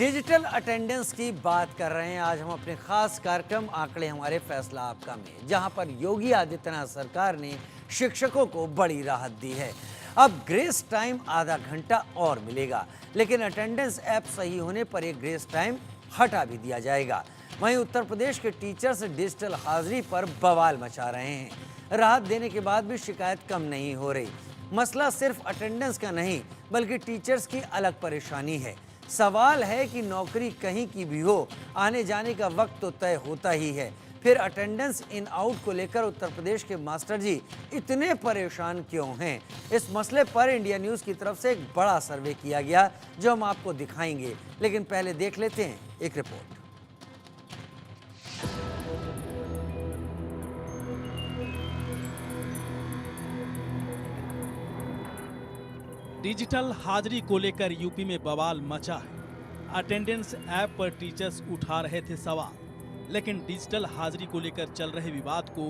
Digital attendance की बात कर रहे हैं आज हम अपने खास कार्यक्रम आंकड़े हमारे फैसला आपका में, जहां पर योगी आदित्यनाथ सरकार ने शिक्षकों को बड़ी राहत दी है। अब ग्रेस टाइम आधा घंटा और मिलेगा, लेकिन अटेंडेंस ऐप सही होने पर यह ग्रेस टाइम हटा भी दिया जाएगा। वहीं उत्तर प्रदेश के टीचर्स डिजिटल हाजिरी पर बवाल मचा रहे हैं। राहत देने के बाद भी शिकायत कम नहीं हो रही। मसला सिर्फ अटेंडेंस का नहीं, बल्कि टीचर्स की अलग परेशानी है। सवाल है कि नौकरी कहीं की भी हो, आने जाने का वक्त तो तय होता ही है, फिर अटेंडेंस इन आउट को लेकर उत्तर प्रदेश के मास्टर जी इतने परेशान क्यों हैं? इस मसले पर इंडिया न्यूज़ की तरफ से एक बड़ा सर्वे किया गया, जो हम आपको दिखाएंगे, लेकिन पहले देख लेते हैं एक रिपोर्ट। डिजिटल हाजिरी को लेकर यूपी में बवाल मचा है। अटेंडेंस ऐप पर टीचर्स उठा रहे थे सवाल, लेकिन डिजिटल हाजिरी को लेकर चल रहे विवाद को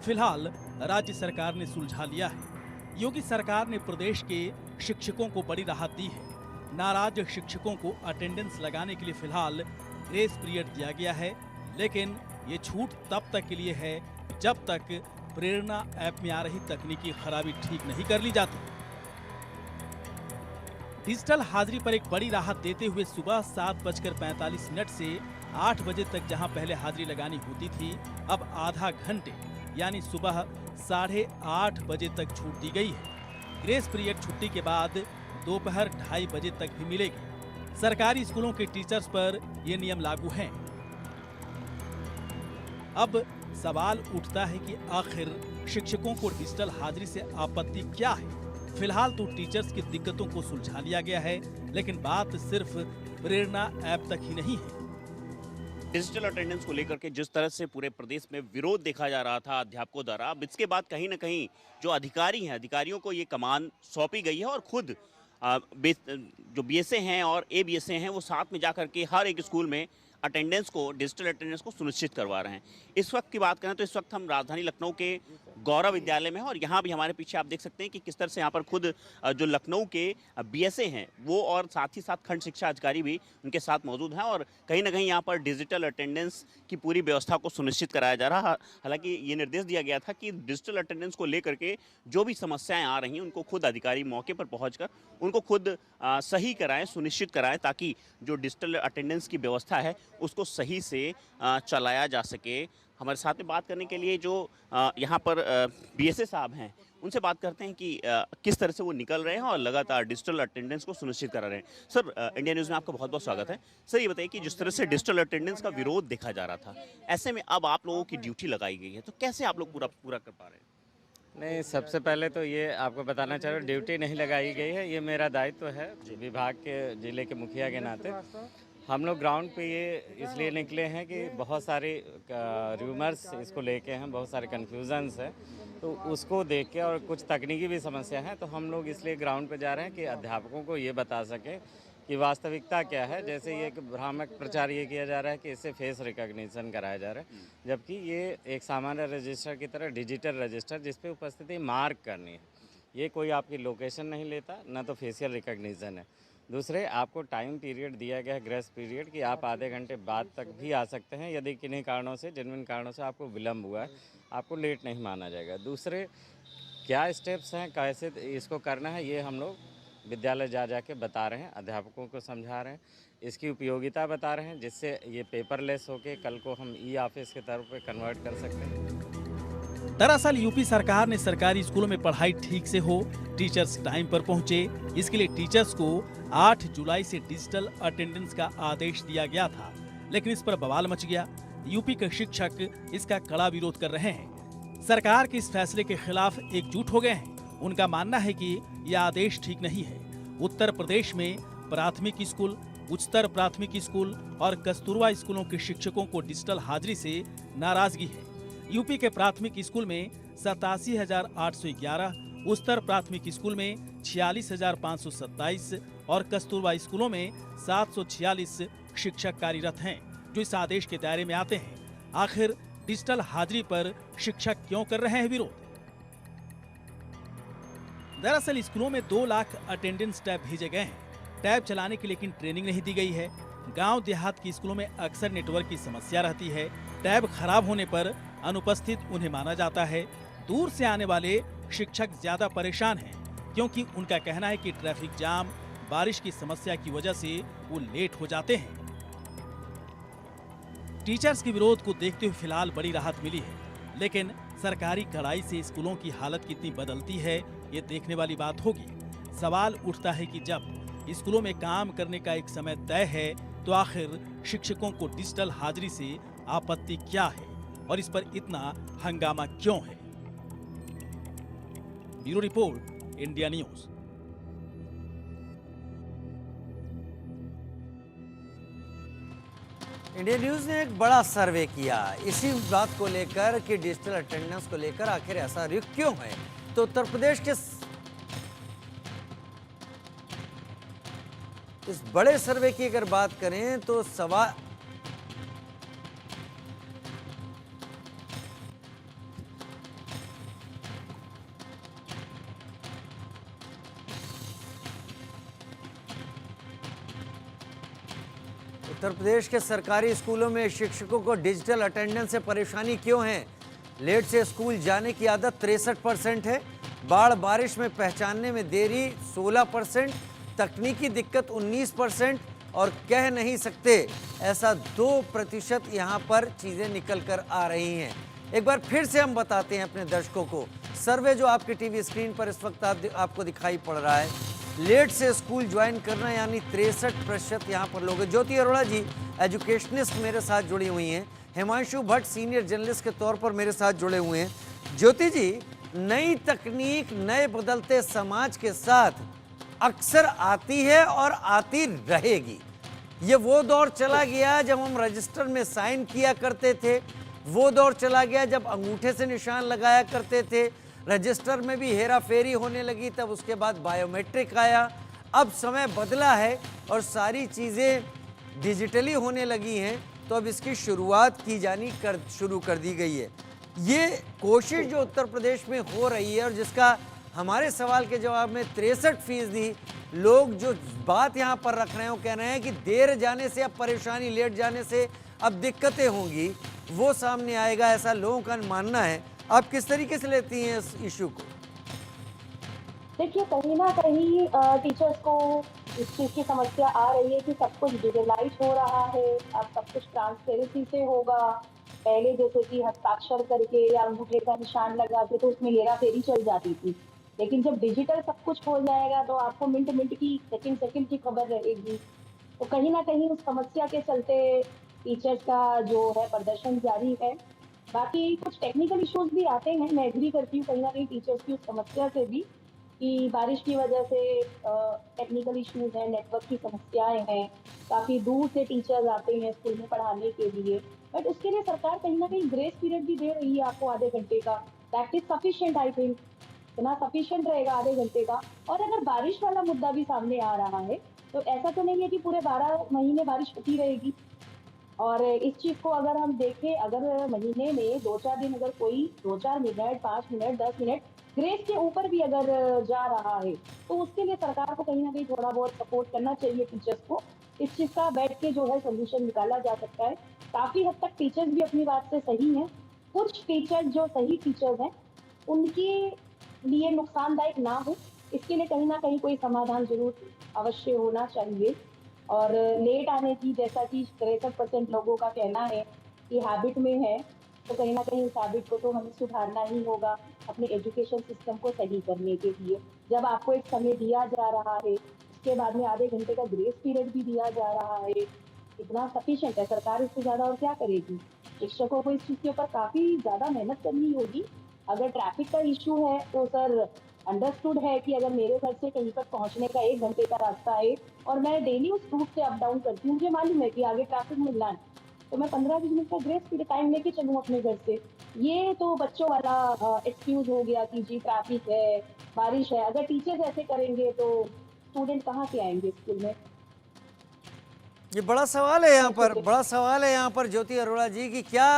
फिलहाल राज्य सरकार ने सुलझा लिया है। योगी सरकार ने प्रदेश के शिक्षकों को बड़ी राहत दी है। नाराज शिक्षकों को अटेंडेंस लगाने के लिए फिलहाल ग्रेस पीरियड दिया गया है, लेकिन ये छूट तब तक के लिए है जब तक प्रेरणा ऐप में आ रही तकनीकी खराबी ठीक नहीं कर ली जाती। डिजिटल हाजिरी पर एक बड़ी राहत देते हुए सुबह 7:45 से 8 बजे तक जहां पहले हाजिरी लगानी होती थी, अब आधा घंटे यानी सुबह 8:30 बजे तक छूट दी गई है। ग्रेस पीरियड छुट्टी के बाद दोपहर 2:30 बजे तक भी मिलेगी। सरकारी स्कूलों के टीचर्स पर ये नियम लागू हैं। अब सवाल उठता है कि आखिर शिक्षकों को डिजिटल हाजिरी से आपत्ति क्या है? फिलहाल तो टीचर्स की दिक्कतों को सुलझा लिया गया है, लेकिन बात सिर्फ प्रेरणा ऐप तक ही नहीं है। डिजिटल अटेंडेंस को लेकर के जिस तरह से पूरे प्रदेश में विरोध देखा जा रहा था अध्यापकों द्वारा, अब इसके बाद कहीं ना कहीं जो अधिकारी हैं, अधिकारियों को ये कमान सौंपी गई है और खुद जो बीएसए हैं और एबीएसए हैं वो साथ में जाकर के हर एक स्कूल में अटेंडेंस को, डिजिटल अटेंडेंस को सुनिश्चित करवा रहे हैं। इस वक्त की बात करें तो इस वक्त हम राजधानी लखनऊ के गौरव विद्यालय में हैं और यहाँ भी हमारे पीछे आप देख सकते हैं कि किस तरह से यहाँ पर खुद जो लखनऊ के बीएसए हैं वो और साथ ही साथ खंड शिक्षा अधिकारी भी उनके साथ मौजूद हैं और कहीं ना कहीं यहाँ पर डिजिटल अटेंडेंस की पूरी व्यवस्था को सुनिश्चित कराया जा रहा है। हालांकि ये निर्देश दिया गया था कि डिजिटल अटेंडेंस को लेकर के जो भी समस्याएं आ रही हैं उनको खुद अधिकारी मौके पर पहुँचकर उनको खुद सही कराएं, सुनिश्चित कराएं, ताकि जो डिजिटल अटेंडेंस की व्यवस्था है उसको सही से चलाया जा सके। हमारे साथ में बात करने के लिए जो यहाँ पर बीएसए साहब हैं उनसे बात करते हैं कि किस तरह से वो निकल रहे हैं और लगातार डिजिटल अटेंडेंस को सुनिश्चित करा रहे हैं। सर, इंडिया न्यूज़ में आपका बहुत बहुत स्वागत है। सर, ये बताइए कि जिस तरह से डिजिटल अटेंडेंस का विरोध देखा जा रहा था, ऐसे में अब आप लोगों की ड्यूटी लगाई गई है, तो कैसे आप लोग पूरा कर पा रहे हैं? नहीं, सबसे पहले तो ये आपको बताना चाह रहा हूँ, ड्यूटी नहीं लगाई गई है, ये मेरा दायित्व है विभाग के, जिले के मुखिया के नाते। हम लोग ग्राउंड पे ये इसलिए निकले हैं कि बहुत सारे र्यूमर्स इसको लेके हैं, बहुत सारे कन्फ्यूजन्स हैं, तो उसको देख के और कुछ तकनीकी भी समस्या है, तो हम लोग इसलिए ग्राउंड पे जा रहे हैं कि अध्यापकों को ये बता सकें कि वास्तविकता क्या है। जैसे ये भ्रामक प्रचार ये किया जा रहा है कि इससे फेस रिकॉग्निशन कराया जा रहा है, जबकि ये एक सामान्य रजिस्टर की तरह डिजिटल रजिस्टर जिस पे उपस्थिति मार्क करनी है, ये कोई आपकी लोकेशन नहीं लेता, ना तो फेशियल रिकॉग्निशन है। दूसरे, आपको टाइम पीरियड दिया गया है, ग्रेस पीरियड, कि आप आधे घंटे बाद तक भी आ सकते हैं यदि किन्हीं कारणों से, जेन्युइन कारणों से आपको विलम्ब हुआ है, आपको लेट नहीं माना जाएगा। दूसरे, क्या स्टेप्स हैं, कैसे इसको करना है, ये हम लोग विद्यालय जा के बता रहे हैं, अध्यापकों को समझा रहे हैं, इसकी उपयोगिता बता रहे हैं, जिससे ये पेपरलेस होके कल को हम ई ऑफिस के तौर पे कन्वर्ट कर सकते हैं। दरअसल यूपी सरकार ने सरकारी स्कूलों में पढ़ाई ठीक से हो, टीचर्स टाइम पर पहुंचे, इसके लिए टीचर्स को 8 जुलाई से डिजिटल अटेंडेंस का आदेश दिया गया था, लेकिन इस पर बवाल मच गया। यूपी के शिक्षक इसका कड़ा विरोध कर रहे हैं। सरकार के इस फैसले के खिलाफ एकजुट हो गए हैं। उनका मानना है कि यह आदेश ठीक नहीं है। उत्तर प्रदेश में प्राथमिक स्कूल, उच्चतर प्राथमिक स्कूल और कस्तूरबा स्कूलों के शिक्षकों को डिजिटल हाजिरी से नाराजगी है। यूपी के प्राथमिक स्कूल में 87,811, उच्चतर प्राथमिक स्कूल में 46,527 और कस्तूरबा स्कूलों में 746 शिक्षक कार्यरत हैं, जो इस आदेश के दायरे में आते हैं। आखिर डिजिटल हाजिरी पर शिक्षक क्यों कर रहे हैं विरोध? दरअसल स्कूलों में 2 लाख अटेंडेंस टैब भेजे गए हैं। टैब चलाने की लेकिन ट्रेनिंग नहीं दी गई है। गांव देहात के स्कूलों में अक्सर नेटवर्क की समस्या रहती है। टैब खराब होने पर अनुपस्थित उन्हें माना जाता है। दूर से आने वाले शिक्षक ज्यादा परेशान हैं, क्योंकि उनका कहना है कि ट्रैफिक जाम, बारिश की समस्या की वजह से वो लेट हो जाते हैं। टीचर्स के विरोध को देखते हुए फिलहाल बड़ी राहत मिली है, लेकिन सरकारी कड़ाई से स्कूलों की हालत कितनी बदलती है, ये देखने वाली बात होगी। सवाल उठता है कि जब स्कूलों में काम करने का एक समय तय है, तो आखिर शिक्षकों को डिजिटल हाजिरी से आपत्ति क्या है और इस पर इतना हंगामा क्यों है? Bureau report, India news. India news ने एक बड़ा सर्वे किया इसी बात को लेकर कि डिजिटल अटेंडेंस को लेकर आखिर ऐसा रुख क्यों है। तो उत्तर प्रदेश के इस बड़े सर्वे की अगर बात करें तो सवाल उत्तर प्रदेश के सरकारी स्कूलों में शिक्षकों को डिजिटल अटेंडेंस से परेशानी क्यों है। लेट से स्कूल जाने की आदत 63% है, बाढ़ बारिश में पहचानने में देरी 16%, तकनीकी दिक्कत 19% और कह नहीं सकते ऐसा 2% यहाँ पर चीज़ें निकल कर आ रही हैं। एक बार फिर से हम बताते हैं अपने दर्शकों को, सर्वे जो आपकी टीवी स्क्रीन पर इस वक्त आपको दिखाई पड़ रहा है। लेट से स्कूल ज्वाइन करना यानी 63% यहाँ पर लोग हैं। ज्योति अरोड़ा जी एजुकेशनिस्ट मेरे साथ जुड़ी हुई हैं, हिमांशु भट्ट सीनियर जर्नलिस्ट के तौर पर मेरे साथ जुड़े हुए हैं। ज्योति जी, नई तकनीक नए बदलते समाज के साथ अक्सर आती है और आती रहेगी। ये वो दौर चला गया जब हम रजिस्टर में साइन किया करते थे, वो दौर चला गया जब अंगूठे से निशान लगाया करते थे, रजिस्टर में भी हेरा फेरी होने लगी, तब उसके बाद बायोमेट्रिक आया। अब समय बदला है और सारी चीज़ें डिजिटली होने लगी हैं, तो अब इसकी शुरुआत की जानी शुरू कर दी गई है। ये कोशिश जो उत्तर प्रदेश में हो रही है और जिसका हमारे सवाल के जवाब में 63% लोग जो बात यहाँ पर रख रहे हैं, वो कह रहे हैं कि देर जाने से अब परेशानी, लेट जाने से अब दिक्कतें होंगी, वो सामने आएगा, ऐसा लोगों का मानना है। आप किस तरीके से लेती हैं इस इशू को? देखिए, कहीं ना कहीं टीचर्स को इस चीज़ की समस्या आ रही है कि सब कुछ डिजिटलाइज हो रहा है, अब सब कुछ ट्रांसपेरेंसी से होगा। पहले जैसे कि हस्ताक्षर करके या अंगूठे का निशान लगा के तो उसमें हेरा फेरी चल जाती थी, लेकिन जब डिजिटल सब कुछ हो जाएगा तो आपको मिनट मिनट की, सेकंड सेकंड की खबर रहेगी। तो कहीं ना कहीं उस समस्या के चलते टीचर्स का जो है प्रदर्शन जारी है। बाकी कुछ टेक्निकल इश्यूज भी आते हैं, मैं एग्री करती हूँ कहीं ना कहीं टीचर्स की उस समस्या से भी कि बारिश की वजह से टेक्निकल इश्यूज हैं, नेटवर्क की समस्याएं हैं, काफ़ी दूर से टीचर्स आते हैं स्कूल में पढ़ाने के लिए, बट उसके लिए सरकार कहीं ना कहीं ग्रेस पीरियड भी दे रही है आपको आधे घंटे का। That is sufficient, I think इतना सफिशिएंट रहेगा आधे घंटे का। और अगर बारिश वाला मुद्दा भी सामने आ रहा है तो ऐसा तो नहीं है कि पूरे 12 महीने बारिश होती रहेगी। और इस चीज़ को अगर हम देखें, अगर महीने में 2-4 दिन अगर कोई 2-4 मिनट, 5 मिनट, 10 मिनट ग्रेस के ऊपर भी अगर जा रहा है तो उसके लिए सरकार को कहीं ना कहीं थोड़ा बहुत सपोर्ट करना चाहिए टीचर्स को। इस चीज़ का बैठ के जो है सोल्यूशन निकाला जा सकता है। काफ़ी हद तक टीचर्स भी अपनी बात से सही हैं। कुछ टीचर्स जो सही टीचर्स हैं उनके लिए नुकसानदायक ना हो, इसके लिए कहीं ना कहीं कोई समाधान जरूर अवश्य होना चाहिए। और लेट आने की, जैसा कि 63% लोगों का कहना है कि हैबिट में है, तो कहीं ना कहीं इस हैबिट को तो हमें सुधारना ही होगा अपने एजुकेशन सिस्टम को सही करने के लिए। जब आपको एक समय दिया जा रहा है, उसके बाद में आधे घंटे का ग्रेस पीरियड भी दिया जा रहा है, इतना सफिशिएंट है। सरकार इससे ज़्यादा और क्या करेगी? शिक्षकों को इस चीज़ के ऊपर काफ़ी ज़्यादा मेहनत करनी होगी। अगर ट्रैफिक का इशू है तो सर अंडरस्टूड है कि अगर मेरे घर से कहीं पर पहुंचने का 1 घंटे का रास्ता है और मैं डेली उस रूट से अप डाउन करती हूँ, मुझे मालूम है कि आगे ट्रैफिक मिलना है, तो मैं 15-20 मिनट का ग्रेस पीरियड टाइम लेके चलूँ अपने घर से। ये तो बच्चों वाला एक्सक्यूज हो गया कि जी ट्रैफिक है, बारिश है। अगर टीचर्स ऐसे करेंगे तो स्टूडेंट कहाँ से आएंगे स्कूल में? ये बड़ा सवाल है यहाँ पर, बड़ा सवाल है यहाँ पर ज्योति अरोड़ा जी कि क्या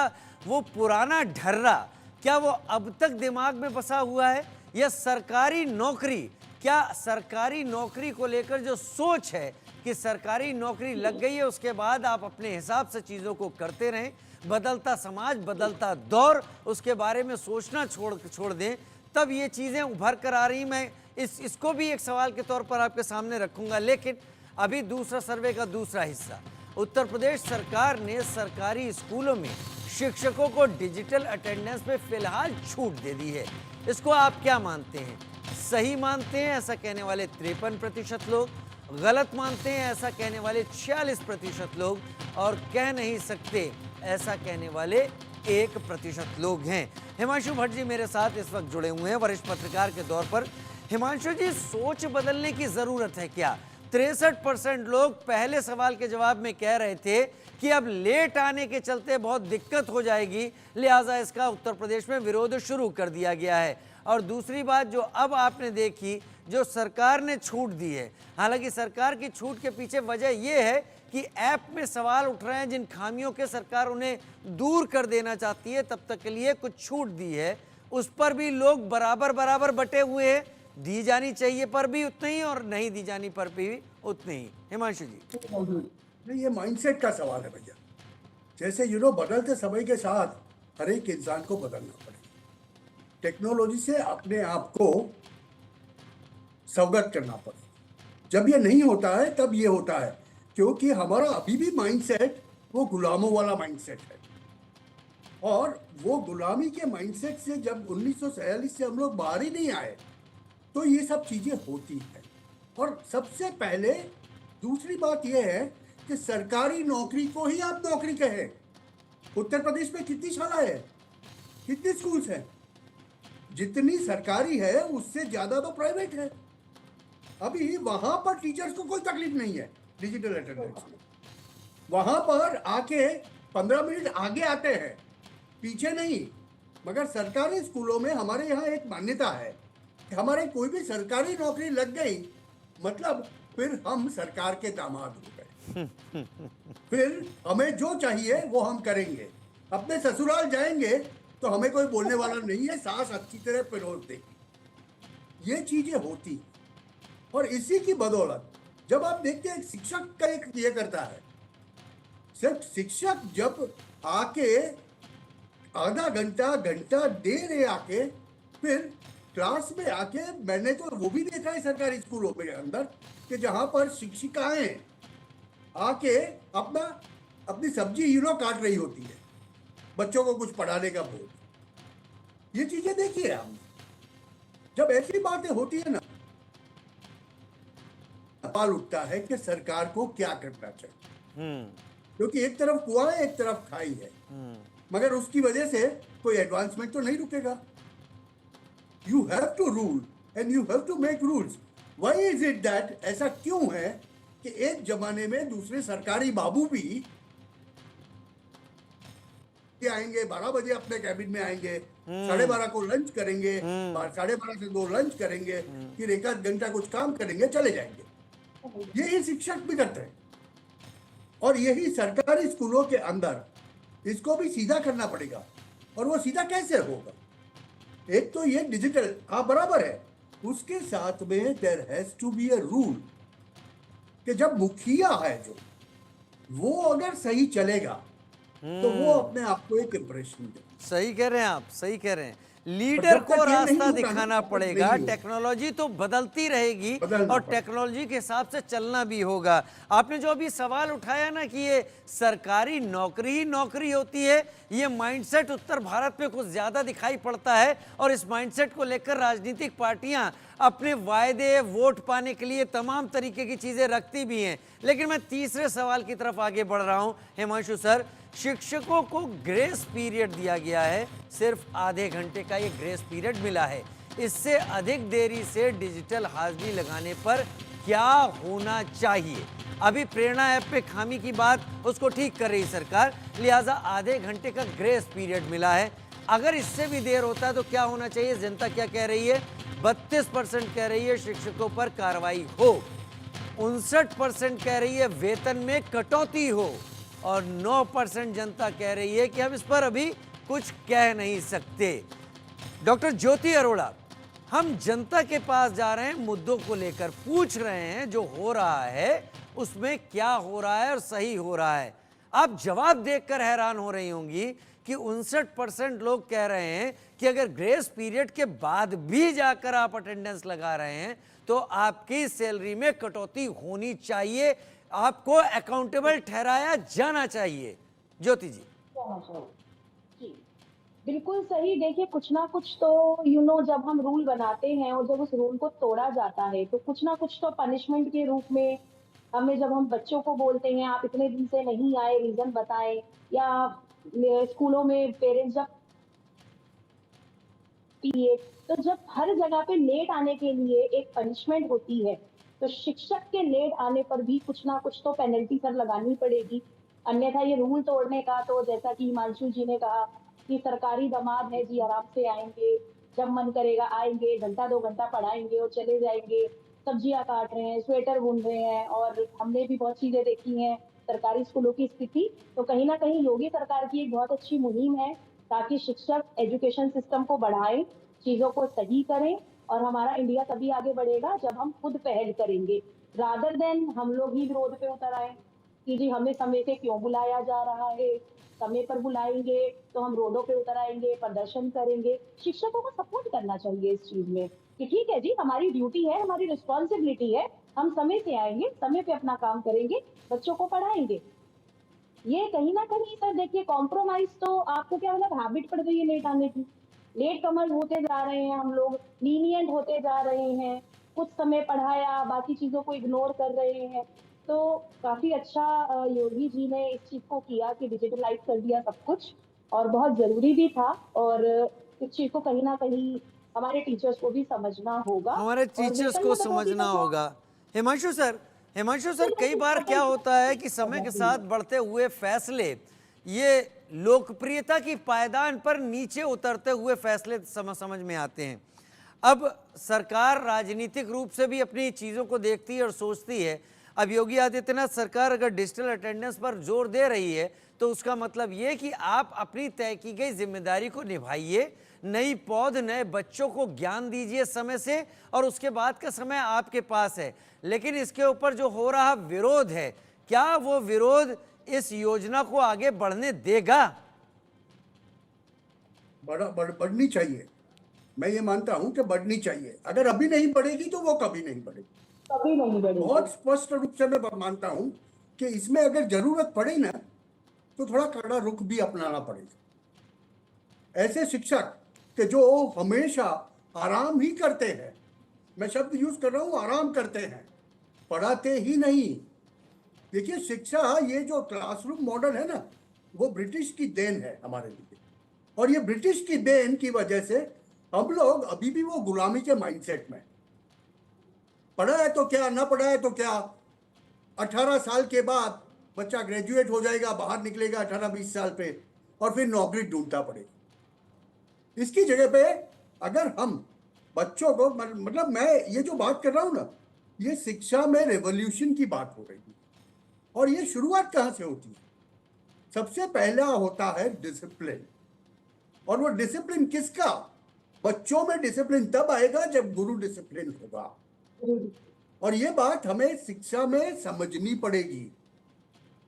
वो पुराना ढर्रा, क्या वो अब तक दिमाग में बसा हुआ है, या सरकारी नौकरी, क्या सरकारी नौकरी को लेकर जो सोच है कि सरकारी नौकरी लग गई है, उसके बाद आप अपने हिसाब से चीज़ों को करते रहें। बदलता समाज, बदलता दौर, उसके बारे में सोचना छोड़ दें, तब ये चीज़ें उभर कर आ रही। मैं इसको भी एक सवाल के तौर पर आपके सामने रखूंगा। लेकिन अभी दूसरा सर्वे का दूसरा हिस्सा, उत्तर प्रदेश सरकार ने सरकारी स्कूलों में शिक्षकों को डिजिटल अटेंडेंस पे फिलहाल छूट दे दी है। इसको आप क्या मानते हैं? सही मानते हैं ऐसा कहने वाले 53% लोग, गलत मानते हैं ऐसा कहने वाले 46% लोग, और कह नहीं सकते ऐसा कहने वाले 1% लोग हैं। हिमांशु भट्ट जी मेरे साथ इस वक्त जुड़े हुए हैं वरिष्ठ पत्रकार के तौर पर। हिमांशु जी, सोच बदलने की जरूरत है क्या? 63% लोग पहले सवाल के जवाब में कह रहे थे कि अब लेट आने के चलते बहुत दिक्कत हो जाएगी, लिहाजा इसका उत्तर प्रदेश में विरोध शुरू कर दिया गया है। और दूसरी बात जो अब आपने देखी, जो सरकार ने छूट दी है, हालांकि सरकार की छूट के पीछे वजह यह है कि ऐप में सवाल उठ रहे हैं जिन खामियों के सरकार उन्हें दूर कर देना चाहती है, तब तक के लिए कुछ छूट दी है, उस पर भी लोग बराबर बटे हुए हैं। दी जानी चाहिए पर भी उतनी ही, और नहीं दी जानी पर भी उतनी ही। हिमांशु जी, नहीं, ये माइंडसेट का सवाल है भैया। जैसे बदलते समय के साथ हर एक इंसान को बदलना पड़ेगा। टेक्नोलॉजी से अपने आप को सवगत करना पड़ेगा। जब ये नहीं होता है तब ये होता है, क्योंकि हमारा अभी भी माइंडसेट वो गुलामों वाला माइंडसेट है। और वो गुलामी के माइंडसेट से जब 1947 से हम लोग बाहर ही नहीं आए तो ये सब चीजें होती हैं। और सबसे पहले दूसरी बात यह है कि सरकारी नौकरी को ही आप नौकरी कहें। उत्तर प्रदेश में कितनी शाला है, कितने स्कूल्स हैं? जितनी सरकारी है उससे ज्यादा तो प्राइवेट है। अभी वहां पर टीचर्स को कोई तकलीफ नहीं है डिजिटल अटेंडेंस में। वहां पर आके 15 मिनट आगे आते हैं, पीछे नहीं। मगर सरकारी स्कूलों में हमारे यहाँ एक मान्यता है कि हमारे कोई भी सरकारी नौकरी लग गई मतलब फिर हम सरकार के दामाद हो गए। फिर हमें जो चाहिए वो हम करेंगे। अपने ससुराल जाएंगे तो हमें कोई बोलने वाला नहीं है, सास अच्छी तरह परोस देगी। ये चीजें होती। और इसी की बदौलत जब आप देखते हैं शिक्षक का एक ये करता है, सिर्फ शिक्षक जब आके आधा घंटा देर आके फिर क्लास में आके, मैंने तो वो भी देखा है सरकारी स्कूलों के अंदर कि जहां पर शिक्षिकाएं आके अपनी सब्जी काट रही होती है, बच्चों को कुछ पढ़ाने का बोझ। ये चीजें देखिए हम। जब ऐसी बातें होती है ना, सवाल उठता है कि सरकार को क्या करना चाहिए। क्योंकि एक तरफ कुआं है, एक तरफ खाई है, मगर उसकी वजह से कोई एडवांसमेंट तो नहीं रुकेगा। You have to rule and you have to make rules. Why is it that, ऐसा क्यों है कि एक जमाने में दूसरे सरकारी बाबू भी आएंगे, 12 बजे अपने कैबिन में आएंगे, 12:30 को लंच करेंगे, 12:30 से 2 लंच करेंगे, फिर 1 घंटा कुछ काम करेंगे, चले जाएंगे। यही शिक्षक भी करते हैं। और यही सरकारी स्कूलों के अंदर इसको भी सीधा करना पड़ेगा। और वो सीधा कैसे होगा? एक तो ये डिजिटल, हाँ बराबर है, उसके साथ में there has to be a rule कि जब मुखिया है जो, वो अगर सही चलेगा तो वो अपने आप को एक इंप्रेशन दे। सही कह रहे हैं आप, सही कह रहे हैं। लीडर को रास्ता दिखाना पड़ेगा। टेक्नोलॉजी तो बदलती रहेगी और टेक्नोलॉजी के हिसाब से चलना भी होगा। आपने जो अभी सवाल उठाया ना कि ये सरकारी नौकरी ही नौकरी होती है, ये माइंडसेट उत्तर भारत में कुछ ज्यादा दिखाई पड़ता है। और इस माइंडसेट को लेकर राजनीतिक पार्टियां अपने वायदे, वोट पाने के लिए तमाम तरीके की चीजें रखती भी हैं। लेकिन मैं तीसरे सवाल की तरफ आगे बढ़ रहा हूं। हिमांशु सर, शिक्षकों को ग्रेस पीरियड दिया गया है, सिर्फ आधे घंटे का ये ग्रेस पीरियड मिला है। इससे अधिक देरी से डिजिटल हाजिरी लगाने पर क्या होना चाहिए? अभी प्रेरणा ऐप पे खामी की बात, उसको ठीक कर रही सरकार, लिहाजा आधे घंटे का ग्रेस पीरियड मिला है। अगर इससे भी देर होता है तो क्या होना चाहिए? जनता क्या कह रही है? 32% कह रही है शिक्षकों पर कार्रवाई हो, 59% कह रही है वेतन में कटौती हो, और 9% जनता कह रही है कि हम इस पर अभी कुछ कह नहीं सकते। डॉक्टर ज्योति अरोड़ा, हम जनता के पास जा रहे हैं, मुद्दों को लेकर पूछ रहे हैं, जो हो रहा है उसमें क्या हो रहा है और सही हो रहा है। आप जवाब देखकर हैरान हो रही होंगी कि 59% लोग कह रहे हैं कि अगर ग्रेस पीरियड के बाद भी जाकर आप अटेंडेंस लगा रहे हैं तो आपकी सैलरी में कटौती होनी चाहिए, आपको अकाउंटेबल ठहराया जाना चाहिए। ज्योति जी। जी, बिल्कुल सही। देखिए, कुछ ना कुछ तो जब हम रूल बनाते हैं और जब उस रूल को तोड़ा जाता है तो कुछ ना कुछ तो पनिशमेंट के रूप में हमें, जब हम बच्चों को बोलते हैं आप इतने दिन से नहीं आए, रीजन बताएं, या स्कूलों में पेरेंट्स जब है, तो जब हर जगह पे लेट आने के लिए एक पनिशमेंट होती है, तो शिक्षक के लेट आने पर भी कुछ ना कुछ तो पेनल्टी सर लगानी पड़ेगी। अन्यथा ये रूल तोड़ने का, तो जैसा कि हिमांशु जी ने कहा कि सरकारी दामाद है जी, आराम से आएंगे, जब मन करेगा आएंगे, घंटा 2 घंटा पढ़ाएंगे और चले जाएंगे, सब्जियां काट रहे हैं, स्वेटर बुन रहे हैं, और हमने भी बहुत चीजें देखी हैं सरकारी स्कूलों की स्थिति। तो कहीं ना कहीं योगी सरकार की एक बहुत अच्छी मुहिम है ताकि शिक्षक एजुकेशन सिस्टम को बढ़ाएं, चीजों को सही करें, और हमारा इंडिया तभी आगे बढ़ेगा जब हम खुद पहल करेंगे, रादर देन हम लोग ही रोड पे उतर आए कि जी हमें समय से क्यों बुलाया जा रहा है। समय पर बुलाएंगे तो हम रोडों पे उतर आएंगे, प्रदर्शन करेंगे। शिक्षकों को सपोर्ट करना चाहिए इस चीज में कि ठीक है जी, हमारी ड्यूटी है, हमारी रिस्पॉन्सिबिलिटी है, हम समय से आएंगे, समय पे अपना काम करेंगे, बच्चों को पढ़ाएंगे। ये कहीं ना कहीं सर देखिए, कॉम्प्रोमाइज तो आपको क्या मतलब हैबिट पड़ गई है लेट आने की। लेट कमर होते जा रहे हैं हम लोग, लीनियंट होते जा रहे हैं, कुछ समय पढ़ाया, बाकी चीजों को इग्नोर कर रहे हैं। तो काफी अच्छा योगी जी ने इस चीज को किया कि डिजिटलाइज कर दिया सब कुछ, और बहुत जरूरी भी था। और इस चीज को कहीं ना कहीं हमारे टीचर्स को भी समझना होगा, हमारे और टीचर्स वेतन को में कटौती समझना का होगा। हिमांशु सर, कई बार क्या होता है कि समय के साथ बढ़ते हुए फैसले, ये लोकप्रियता की पायदान पर नीचे उतरते हुए फैसले समझ में आते हैं। अब सरकार राजनीतिक रूप से भी अपनी चीज़ों को देखती है और सोचती है। अब योगी आदित्यनाथ सरकार अगर डिजिटल अटेंडेंस पर जोर दे रही है तो उसका मतलब ये कि आप अपनी तय की गई जिम्मेदारी को निभाइए, नई पौध नए बच्चों को ज्ञान दीजिए समय से, और उसके बाद का समय आपके पास है। लेकिन इसके ऊपर जो हो रहा विरोध है, क्या वो विरोध इस योजना को आगे बढ़ने देगा? बढ़नी चाहिए। मैं ये मानता हूं कि बढ़नी चाहिए। अगर अभी नहीं बढ़ेगी तो वो कभी नहीं बढ़ेगी। कभी नहीं बढ़ेगी। बहुत स्पष्ट रूप से मैं मानता हूं कि इसमें अगर जरूरत पड़े ना तो थोड़ा कड़ा रुख भी अपनाना पड़ेगा। ऐसे शिक्षक कि जो हमेशा आराम ही करते हैं, मैं शब्द यूज कर रहा हूं, आराम करते हैं, पढ़ाते ही नहीं। देखिए, शिक्षा, ये जो क्लासरूम मॉडल है ना, वो ब्रिटिश की देन है हमारे लिए, और ये ब्रिटिश की देन की वजह से हम लोग अभी भी वो गुलामी के माइंडसेट में। पढ़ा है तो क्या, ना पढ़ा है तो क्या, 18 साल के बाद बच्चा ग्रेजुएट हो जाएगा, बाहर निकलेगा 18-20 साल पे, और फिर नौकरी ढूंढता पड़ेगा। इसकी जगह पे अगर हम बच्चों को, मतलब मैं ये जो बात कर रहा हूं ना, ये शिक्षा में रेवोल्यूशन की बात हो रही है। और ये शुरुआत कहां से होती है? सबसे पहला होता है डिसिप्लिन। और वो डिसिप्लिन किसका? बच्चों में डिसिप्लिन तब आएगा जब गुरु डिसिप्लिन होगा। और ये बात हमें शिक्षा में समझनी पड़ेगी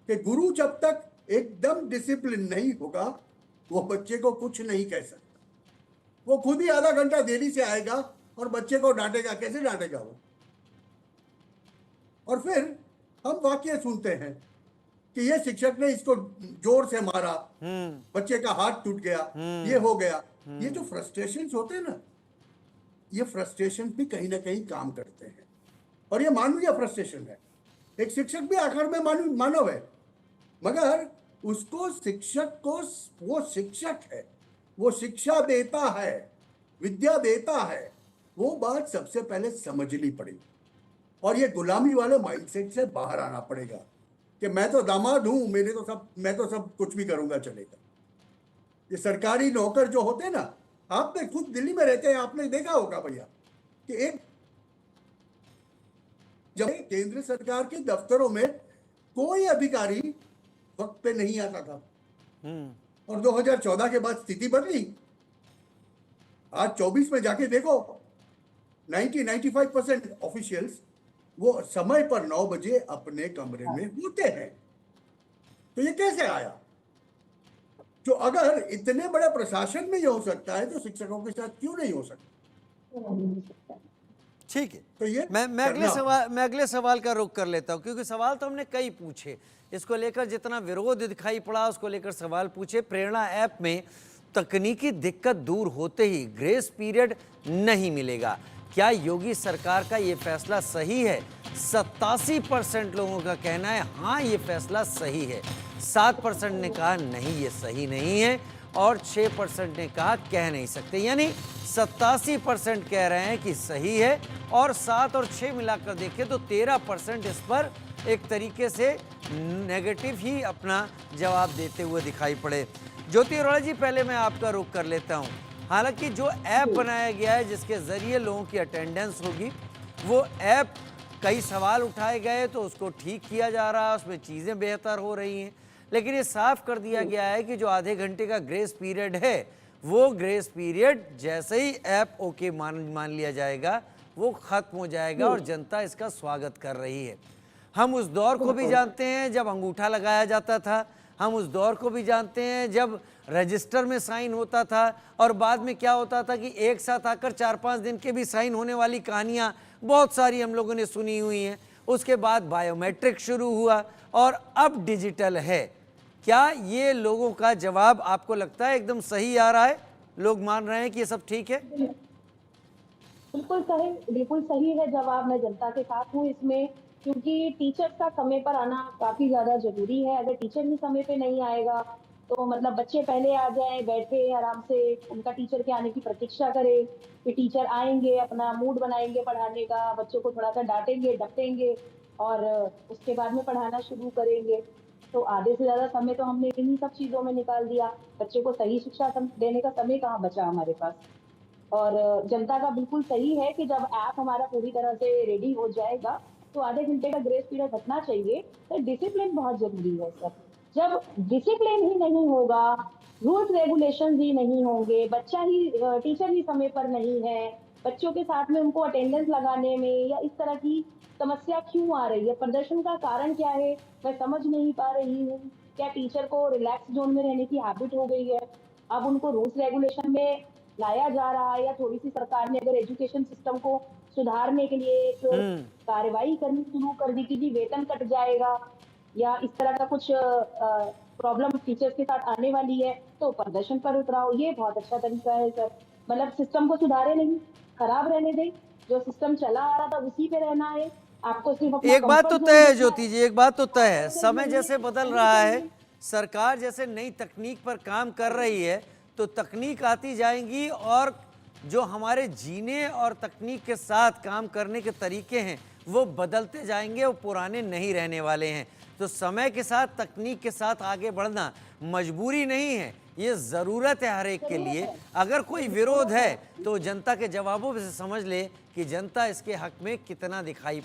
कि गुरु जब तक एकदम डिसिप्लिन नहीं होगा, वो बच्चे को कुछ नहीं कह सकता। वो खुद ही आधा घंटा देरी से आएगा और बच्चे को डांटेगा। कैसे डांटेगा वो? और फिर हम वाकया सुनते हैं कि ये शिक्षक ने इसको जोर से मारा, बच्चे का हाथ टूट गया, ये हो गया। ये जो फ्रस्ट्रेशन होते हैं ना, ये फ्रस्ट्रेशन भी कहीं ना कहीं काम करते हैं, और ये मानवीय फ्रस्ट्रेशन है। एक शिक्षक भी आखिर में मानव है, मगर उसको शिक्षक को, वो शिक्षक है, वो शिक्षा देता है, विद्या देता है, वो बात सबसे पहले समझनी पड़ेगी। और ये गुलामी वाले माइंडसेट से बाहर आना पड़ेगा कि मैं तो दामाद हूं, मैं तो सब कुछ भी करूंगा, चलेगा। ये सरकारी नौकर जो होते हैं ना, आपने खुद दिल्ली में रहते हैं, आपने देखा होगा भैया कि एक जब केंद्र सरकार के दफ्तरों में कोई अधिकारी वक्त पे नहीं आता था, और 2014 के बाद स्थिति बदली। आज 24 में जाके देखो, 90-95% ऑफिशियल्स वो समय पर 9 बजे अपने कमरे में होते हैं। तो ये कैसे आया? जो अगर इतने बड़े प्रशासन में ये हो सकता है तो शिक्षकों के साथ क्यों नहीं हो सकता? ठीक है, तो ये मैं अगले सवाल का रुख कर लेता हूँ, क्योंकि सवाल तो हमने कई पूछे, इसको लेकर जितना विरोध दिखाई पड़ा उसको लेकर सवाल पूछे। प्रेरणा ऐप में तकनीकी दिक्कत दूर होते ही ग्रेस पीरियड नहीं मिलेगा, क्या योगी सरकार का ये फैसला सही है? 87% लोगों का कहना है हाँ ये फैसला सही है, 7% ने कहा नहीं ये सही नहीं है, और 6% ने कहा कह नहीं सकते। यानी 87% कह रहे हैं कि सही है, और 7 और 6 मिलाकर देखें तो 13% इस पर एक तरीके से नेगेटिव ही अपना जवाब देते हुए दिखाई पड़े। ज्योति अरोड़ा जी, पहले मैं आपका रुख कर लेता हूं। हालांकि जो ऐप बनाया गया है जिसके ज़रिए लोगों की अटेंडेंस होगी, वो ऐप कई सवाल उठाए गए तो उसको ठीक किया जा रहा है, उसमें चीज़ें बेहतर हो रही हैं, लेकिन ये साफ कर दिया गया है कि जो आधे घंटे का ग्रेस पीरियड है वो ग्रेस पीरियड जैसे ही ऐप ओके मान लिया जाएगा वो ख़त्म हो जाएगा, और जनता इसका स्वागत कर रही है। हम उस दौर को भी जानते हैं जब अंगूठा लगाया जाता था, हम उस दौर को भी जानते हैं जब रजिस्टर में साइन होता था, और बाद में क्या होता था कि एक साथ आकर 4-5 दिन के भी साइन होने वाली कहानियाँ बहुत सारी हम लोगों ने सुनी हुई हैं। उसके बाद बायोमेट्रिक शुरू हुआ और अब डिजिटल है। क्या ये लोगों का जवाब आपको लगता है एकदम सही आ रहा है? लोग मान रहे हैं कि ये सब ठीक है? बिल्कुल सही है जवाब। मैं जनता के साथ हूँ इसमें, क्योंकि टीचर्स का समय पर आना काफी ज्यादा जरूरी है। अगर टीचर ही समय पे नहीं आएगा तो मतलब बच्चे पहले आ जाए, बैठे आराम से, उनका टीचर के आने की प्रतीक्षा करे, कि टीचर आएंगे, अपना मूड बनाएंगे पढ़ाने का, बच्चों को थोड़ा सा डांटेंगे डपटेंगे और उसके बाद में पढ़ाना शुरू करेंगे। तो आधे से ज्यादा समय तो हमने इन्हीं सब चीजों में निकाल दिया। बच्चे को सही शिक्षा देने का समय कहाँ बचा हमारे पास। और जनता का बिल्कुल सही है कि जब ऐप हमारा पूरी तरह से रेडी हो जाएगा तो आधे घंटे का ग्रेस पीरियड रखना चाहिए। तो डिसिप्लिन बहुत जरूरी है सर। जब डिसिप्लिन ही नहीं होगा, रूल्स रेगुलेशन ही नहीं होंगे, टीचर ही समय पर नहीं है, बच्चों के साथ में उनको अटेंडेंस लगाने में या इस तरह की समस्या क्यों आ रही है, प्रदर्शन का कारण क्या है, मैं समझ नहीं पा रही हूँ। क्या टीचर को रिलैक्स जोन में रहने की हैबिट हो गई है? अब उनको रूल्स रेगुलेशन में लाया जा रहा है, या थोड़ी सी सरकार ने अगर एजुकेशन सिस्टम को सुधारने के लिए एक कार्रवाई करनी शुरू कर दी कि जी वेतन कट जाएगा या इस तरह का कुछ प्रॉब्लम टीचर्स के साथ आने वाली है, तो प्रदर्शन पर उतराओ। ये बहुत अच्छा तरीका है सर। मतलब सिस्टम को सुधारे नहीं, खराब रहने दें। जो सिस्टम चला आ रहा था उसी पे रहना है। आपको सिर्फ अपना एक बात तो comfort तय zone है देखना ज्योति जी, एक बात तो तय है, है। समय जैसे बदल रहा है, सरकार जैसे नई तकनीक पर काम कर रही है, तो तकनीक आती जाएंगी और जो हमारे जीने और तकनीक के साथ काम करने के तरीके हैं वो बदलते जाएंगे, वो पुराने नहीं रहने वाले हैं। तो समय के साथ, तकनीक के साथ आगे बढ़ना मजबूरी नहीं है, ये ज़रूरत है हर एक के लिए। अगर कोई विरोध है तो जनता के जवाबों से समझ ले कि जनता इसके हक में कितना दिखाई